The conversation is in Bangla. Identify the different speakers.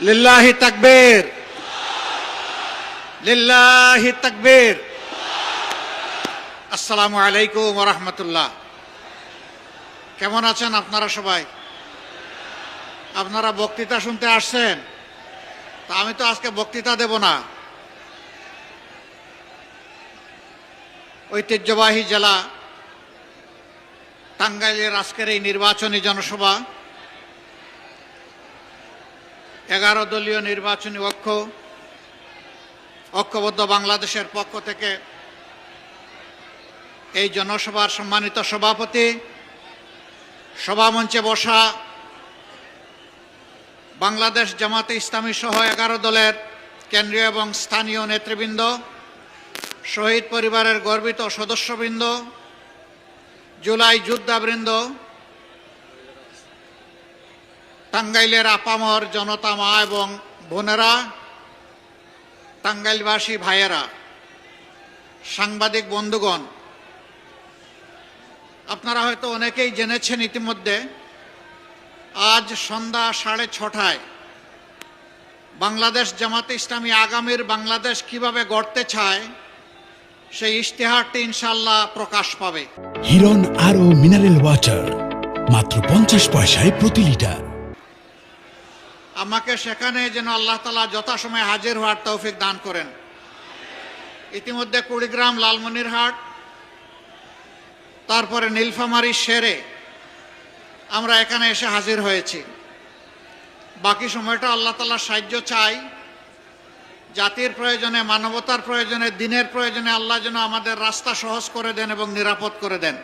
Speaker 1: লিল্লাহি তাকবীর, লিল্লাহি তাকবীর। আসসালামু আলাইকুম ওয়া রাহমাতুল্লাহ। কেমন আছেন আপনারা সবাই? আপনারা বক্তৃতা শুনতে আসছেন? তা আমি তো আজকে বক্তৃতা দেব না। ঐতিহ্যবাহী জেলা টাঙ্গাইলের আজকের এই নির্বাচনী জনসভা 11 দলীয় নির্বাচনী ঐক্যবদ্ধ বাংলাদেশের পক্ষ থেকে এই জনসভার সম্মানিত সভাপতি, সভামঞ্চে বসা বাংলাদেশ জামাতে ইসলামী সহ 11 দলের কেন্দ্রীয় এবং স্থানীয় নেতৃবৃন্দ, শহীদ পরিবারের গর্বিত সদস্যবৃন্দ, জুলাই যোদ্ধাবৃন্দ, টাঙ্গাইলের আপামর জনতা মা এবং বোনেরা, টাঙ্গাইলবাসী ভাইয়েরা, সাংবাদিক বন্ধুগণ, আপনারা হয়তো অনেকেই জেনেছেন ইতিমধ্যে আজ সন্ধ্যা 6:30টায় বাংলাদেশ জামাতে ইসলামী আগামীর বাংলাদেশ কিভাবে গড়তে চায় সেই ইশতেহারটি ইনশাআল্লাহ প্রকাশ পাবে।
Speaker 2: হিরন আরও মিনারেল ওয়াটার মাত্র 50 পয়সায় প্রতি লিটার।
Speaker 1: আমাকে সেখানে যেন আল্লাহ তাআলা যথাসময়ে হাজির হওয়ার তৌফিক দান করেন। ইতিমধ্যে কুড়িগ্রাম, লালমনিরহাট, তারপরে নীলফামারী সেরে আমরা এখানে এসে হাজির হয়েছি। বাকি সময়টা আল্লাহ তাআলার সাহায্য চাই। জাতির প্রয়োজনে, মানবতার প্রয়োজনে, দিনের প্রয়োজনে আল্লাহ যেন আমাদের রাস্তা সহজ করে দেন এবং নিরাপদ করে দেন।